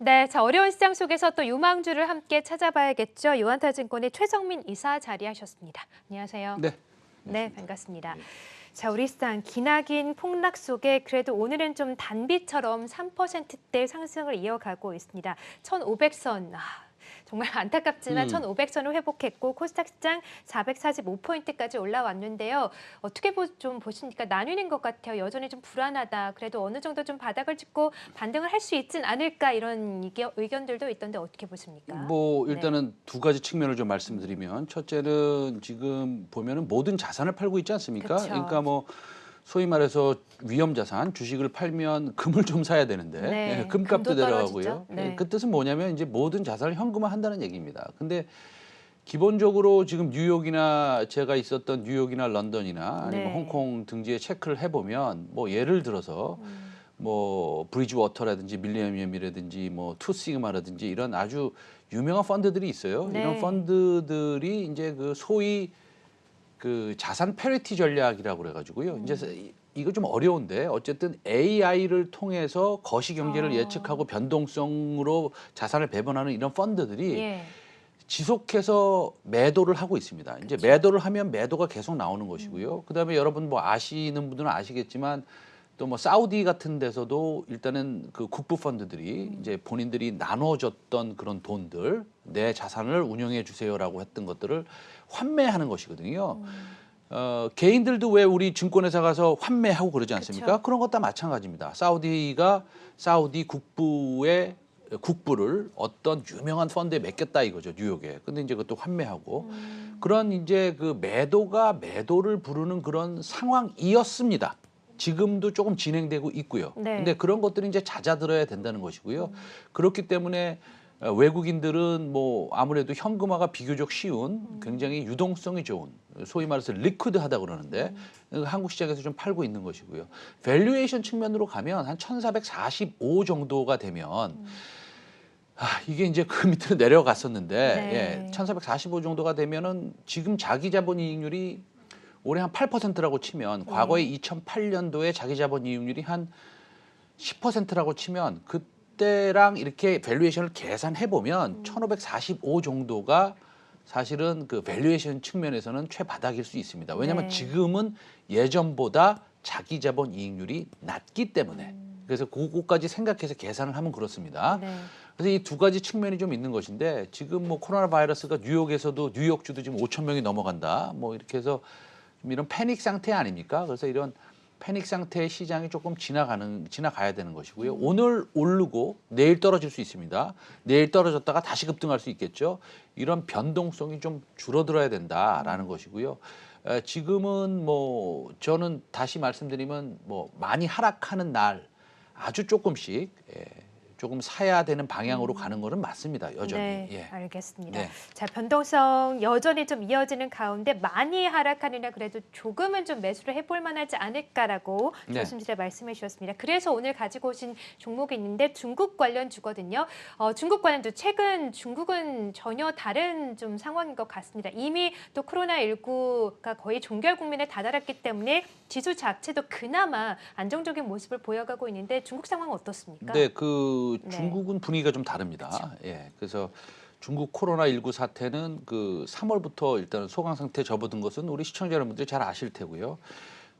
네, 자, 어려운 시장 속에서 또 유망주를 함께 찾아봐야겠죠. 유한타증권의 최성민 이사 자리하셨습니다. 안녕하세요. 네. 네, 안녕하십니까. 반갑습니다. 예. 자, 우리 시장 기나긴 폭락 속에 그래도 오늘은 좀 단비처럼 3%대 상승을 이어가고 있습니다. 1,500선. 정말 안타깝지만 1,500선을 회복했고 코스닥 시장 445포인트까지 올라왔는데요. 어떻게 좀 보십니까? 나뉘는 것 같아요. 여전히 좀 불안하다. 그래도 어느 정도 좀 바닥을 짚고 반등을 할 수 있진 않을까 이런 의견들도 있던데 어떻게 보십니까? 뭐 네. 일단은 두 가지 측면을 좀 말씀드리면 첫째는 지금 보면은 모든 자산을 팔고 있지 않습니까? 그쵸. 그러니까 뭐 소위 말해서 위험 자산 주식을 팔면 금을 좀 사야 되는데 네, 금값도 금도 떨어지죠. 내려가고요. 네. 그 뜻은 뭐냐면 이제 모든 자산을 현금화한다는 얘기입니다. 근데 기본적으로 지금 뉴욕이나 제가 있었던 뉴욕이나 런던이나 아니면 네. 홍콩 등지에 체크를 해보면 뭐 예를 들어서 뭐 브리지워터라든지 밀레니엄이라든지 뭐 투시그마라든지 이런 아주 유명한 펀드들이 있어요. 네. 이런 펀드들이 이제 그 소위 그 자산 페리티 전략이라고 그래가지고요. 이제 이거 좀 어려운데 어쨌든 AI를 통해서 거시 경제를 예측하고 변동성으로 자산을 배분하는 이런 펀드들이 예. 지속해서 매도를 하고 있습니다. 이제 매도를 하면 매도가 계속 나오는 것이고요. 그다음에 여러분 뭐 아시는 분들은 아시겠지만 또 뭐 사우디 같은 데서도 일단은 그 국부 펀드들이 이제 본인들이 나눠줬던 그런 돈들 내 자산을 운영해 주세요라고 했던 것들을 환매하는 것이거든요. 개인들도 왜 우리 증권회사 가서 환매하고 그러지 않습니까? 그쵸. 그런 것도 마찬가지입니다. 사우디가 사우디 국부를 어떤 유명한 펀드에 맡겼다 이거죠, 뉴욕에. 근데 이제 그것도 환매하고 그런 이제 그 매도가 매도를 부르는 그런 상황이었습니다. 지금도 조금 진행되고 있고요. 네. 근데 그런 것들이 이제 잦아들어야 된다는 것이고요. 그렇기 때문에 외국인들은 뭐 아무래도 현금화가 비교적 쉬운 굉장히 유동성이 좋은 소위 말해서 리퀴드하다 그러는데 한국 시장에서 좀 팔고 있는 것이고요. 밸류에이션 측면으로 가면 한 1,445 정도가 되면 이게 이제 그 밑으로 내려갔었는데 네. 예, 1,445 정도가 되면은 지금 자기 자본 이익률이 올해 한 8%라고 치면 과거에 2008년도에 자기 자본 이익률이 한 10%라고 치면 그때랑 이렇게 밸류에이션을 계산해 보면 1,545 정도가 사실은 그 밸류에이션 측면에서는 최바닥일 수 있습니다. 왜냐하면 네. 지금은 예전보다 자기 자본 이익률이 낮기 때문에 그래서 그거까지 생각해서 계산을 하면 그렇습니다. 네. 그래서 이 두 가지 측면이 좀 있는 것인데 지금 뭐 코로나 바이러스가 뉴욕에서도 뉴욕주도 지금 5천 명이 넘어간다. 뭐 이렇게 해서 좀 이런 패닉 상태 아닙니까? 그래서 이런 패닉 상태의 시장이 조금 지나가야 되는 것이고요. 오늘 오르고 내일 떨어질 수 있습니다. 내일 떨어졌다가 다시 급등할 수 있겠죠. 이런 변동성이 좀 줄어들어야 된다라는 것이고요. 지금은 뭐 저는 다시 말씀드리면 뭐 많이 하락하는 날 아주 조금씩 조금 사야 되는 방향으로 가는 거는 맞습니다. 여전히. 네, 예. 알겠습니다. 네. 자, 변동성 여전히 좀 이어지는 가운데 많이 하락하느냐 그래도 조금은 좀 매수를 해볼 만하지 않을까라고 네. 조심스레 말씀해 주셨습니다. 그래서 오늘 가지고 오신 종목이 있는데 중국 관련 주거든요. 중국 관련주 최근 중국은 전혀 다른 좀 상황인 것 같습니다. 이미 또 코로나19가 거의 종결 국면에 다다랐기 때문에 지수 자체도 그나마 안정적인 모습을 보여가고 있는데 중국 상황은 어떻습니까? 네, 그 네. 중국은 분위기가 좀 다릅니다. 예, 그래서 중국 코로나19 사태는 그 3월부터 일단 소강 상태에 접어든 것은 우리 시청자 여러분들이 잘 아실 테고요.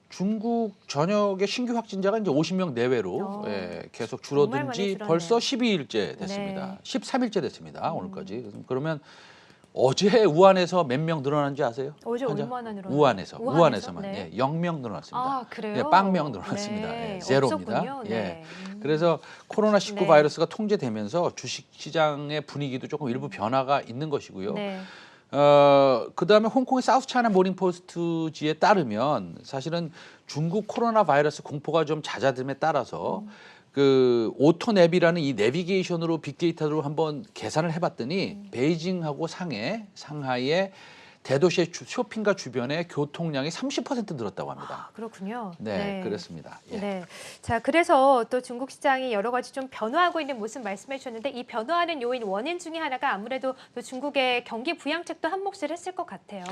중국 전역의 신규 확진자가 이제 50명 내외로 계속 정말 많이 줄어든 지 줄었네요. 벌써 12일째 됐습니다. 네. 13일째 됐습니다. 오늘까지. 그러면 어제 우한에서 몇 명 늘어난지 아세요? 어제 환자? 얼마나 늘어나요? 우한에서만 네. 0명 늘어났습니다. 아, 그래요? 예, 0명 늘어났습니다. 네, 예, 제로입니다. 없었군요. 네. 예. 그래서 코로나19 네. 바이러스가 통제되면서 주식 시장의 분위기도 조금 일부 변화가 있는 것이고요. 네. 그다음에 홍콩의 사우스 차이나 모닝 포스트지에 따르면 사실은 중국 코로나 바이러스 공포가 좀 잦아듦에 따라서 그 오토냅이라는 이 내비게이션으로 빅데이터로 한번 계산을 해봤더니 베이징하고 상하이의 대도시의 쇼핑가 주변의 교통량이 30% 늘었다고 합니다. 그렇군요. 네, 그렇습니다. 예. 네. 자, 그래서 또 중국 시장이 여러 가지 좀 변화하고 있는 모습 말씀해 주셨는데 이 변화하는 요인 원인 중에 하나가 아무래도 또 중국의 경기 부양책도 한 몫을 했을 것 같아요.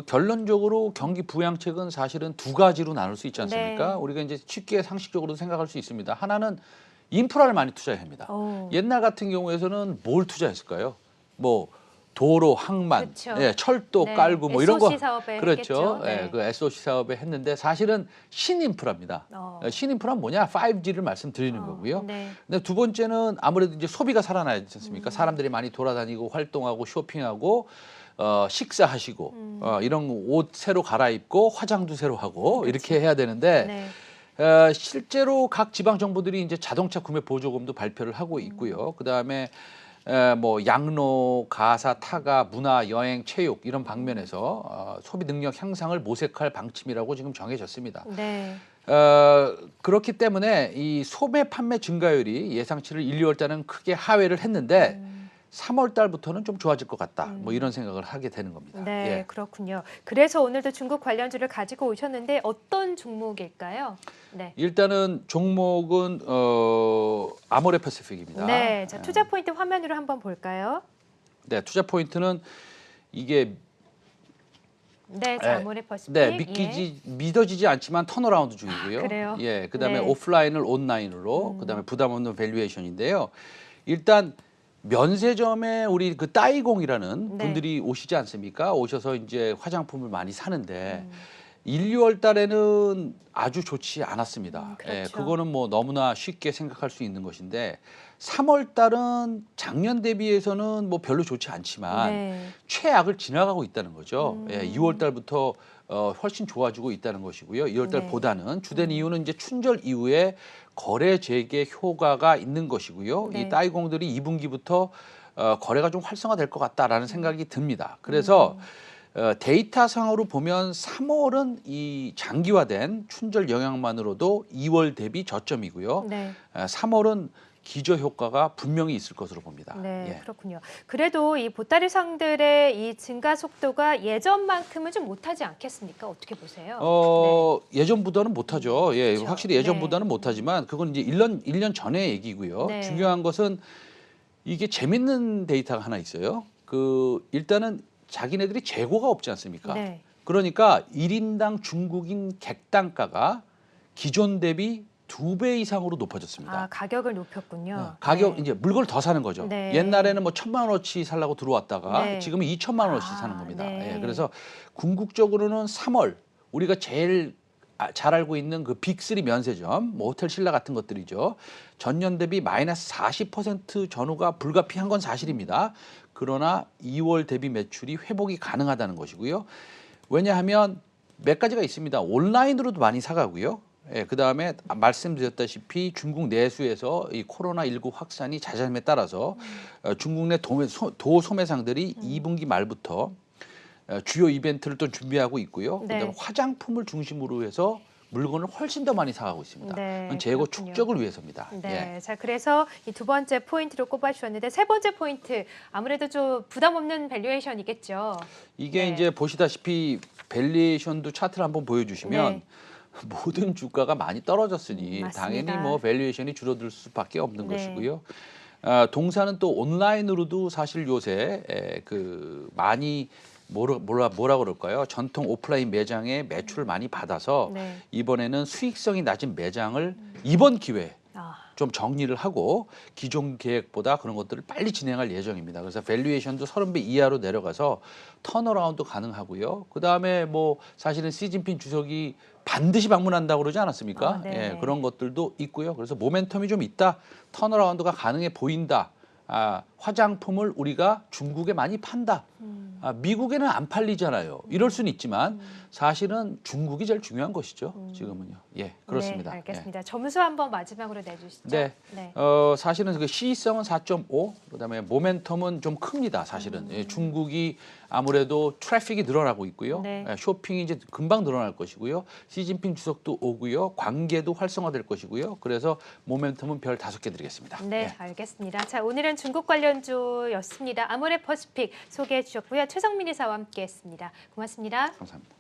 결론적으로 경기 부양책은 사실은 두 가지로 나눌 수 있지 않습니까? 네. 우리가 이제 쉽게 상식적으로 생각할 수 있습니다. 하나는 인프라를 많이 투자합니다. 오. 옛날 같은 경우에서는 뭘 투자했을까요? 뭐 도로, 항만, 그쵸. 예, 철도 네. 깔고 뭐 이런 거 SOC 사업에 그렇죠. 했겠죠. 네. 예, 그 SOC 사업에 했는데 사실은 신인프라입니다. 신인프라는 뭐냐? 5G를 말씀드리는 거고요. 네. 근데 두 번째는 아무래도 이제 소비가 살아나야 되지 않습니까? 사람들이 많이 돌아다니고 활동하고 쇼핑하고 식사하시고 이런 옷 새로 갈아입고 화장도 새로 하고 이렇게 해야 되는데 네. 실제로 각 지방 정부들이 이제 자동차 구매 보조금도 발표를 하고 있고요. 그다음에 뭐 양로, 가사, 타가, 문화, 여행, 체육 이런 방면에서 소비 능력 향상을 모색할 방침이라고 지금 정해졌습니다. 네. 그렇기 때문에 이 소매 판매 증가율이 예상치를 1, 2월 달은 크게 하회를 했는데 3월 달부터는 좀 좋아질 것 같다. 뭐 이런 생각을 하게 되는 겁니다. 네, 예. 그렇군요. 그래서 오늘도 중국 관련주를 가지고 오셨는데 어떤 종목일까요? 네. 일단은 종목은 아모레 패시픽입니다. 네, 자, 투자 포인트 화면으로 한번 볼까요? 네, 투자 포인트는 이게 네, 자, 아모레 퍼시픽. 네, 믿어지지 않지만 턴어라운드 중이고요. 그래요? 예, 그다음에 네. 오프라인을 온라인으로, 그다음에 부담 없는 밸류에이션인데요. 일단 면세점에 우리 그 따이공이라는 네. 분들이 오시지 않습니까? 오셔서 이제 화장품을 많이 사는데 1, 2월 달에는 아주 좋지 않았습니다. 그렇죠. 예, 그거는 뭐 너무나 쉽게 생각할 수 있는 것인데 3월 달은 작년 대비해서는 뭐 별로 좋지 않지만 네. 최악을 지나가고 있다는 거죠. 예, 2월 달부터 훨씬 좋아지고 있다는 것이고요. 2월 달보다는 주된 이유는 이제 춘절 이후에 거래 재개 효과가 있는 것이고요. 네. 이 따이공들이 2분기부터 거래가 좀 활성화될 것 같다라는 생각이 듭니다. 그래서 데이터상으로 보면 3월은 이 장기화된 춘절 영향만으로도 2월 대비 저점이고요. 네. 3월은 기저 효과가 분명히 있을 것으로 봅니다. 네, 예. 그렇군요. 그래도 이 보따리상들의 이 증가 속도가 예전만큼은 좀 못하지 않겠습니까? 어떻게 보세요? 예전보다는 못하죠. 예, 그렇죠. 확실히 예전보다는 못하지만 그건 이제 1년 전의 얘기고요. 네. 중요한 것은 이게 재밌는 데이터가 하나 있어요. 일단은 자기네들이 재고가 없지 않습니까? 네. 그러니까 1인당 중국인 객단가가 기존 대비 2배 이상으로 높아졌습니다. 아, 가격을 높였군요. 가격 네. 이제 물건을 더 사는 거죠. 네. 옛날에는 뭐 1,000만 원어치 살라고 들어왔다가 네. 지금은 2천만 원어치 사는 겁니다. 네. 예, 그래서 궁극적으로는 3월 우리가 제일 잘 알고 있는 그 빅3 면세점, 뭐 호텔 신라 같은 것들이죠. 전년 대비 마이너스 40% 전후가 불가피한 건 사실입니다. 그러나 2월 대비 매출이 회복이 가능하다는 것이고요. 왜냐하면 몇 가지가 있습니다. 온라인으로도 많이 사가고요. 예, 그다음에 말씀드렸다시피 중국 내수에서 이 코로나19 확산이 잦아짐에 따라서 중국 내 도소매상들이 2분기 말부터 주요 이벤트를 또 준비하고 있고요. 네. 그다음에 화장품을 중심으로 해서 물건을 훨씬 더 많이 사가고 있습니다. 네, 그건 재고 그렇군요. 축적을 위해서입니다. 네, 예. 자, 그래서 이 두 번째 포인트로 꼽아주셨는데 세 번째 포인트 아무래도 좀 부담 없는 밸류에이션이겠죠. 이게 네. 이제 보시다시피 밸류에이션도 차트를 한번 보여주시면 네. 모든 주가가 많이 떨어졌으니 맞습니다. 당연히 뭐 밸류에이션이 줄어들 수밖에 없는 네. 것이고요. 동사는 또 온라인으로도 사실 요새 많이 뭐라 그럴까요? 전통 오프라인 매장의 매출을 많이 받아서 네. 이번에는 수익성이 낮은 매장을 이번 기회에 아, 좀 정리를 하고 기존 계획보다 그런 것들을 빨리 진행할 예정입니다. 그래서 밸류에이션도 30배 이하로 내려가서 턴어라운드 가능하고요. 그다음에 뭐 사실은 시진핑 주석이 반드시 방문한다고 그러지 않았습니까? 네. 예, 그런 것들도 있고요. 그래서 모멘텀이 좀 있다. 턴어라운드가 가능해 보인다. 화장품을 우리가 중국에 많이 판다. 미국에는 안 팔리잖아요. 이럴 수는 있지만 사실은 중국이 제일 중요한 것이죠. 지금은요. 예, 그렇습니다. 네, 알겠습니다. 점수 한번 마지막으로 내주시죠. 네. 네. 사실은 그 시의성은 4.5, 그다음에 모멘텀은 좀 큽니다. 사실은 예, 중국이 아무래도 트래픽이 늘어나고 있고요. 네. 예, 쇼핑이 이제 금방 늘어날 것이고요. 시진핑 주석도 오고요. 관계도 활성화될 것이고요. 그래서 모멘텀은 별 5개 드리겠습니다. 네, 예. 알겠습니다. 자, 오늘은 중국 관련주였습니다. 아모레 퍼시픽 소개해 주셨고요. 최성민 이사와 함께했습니다. 고맙습니다. 감사합니다.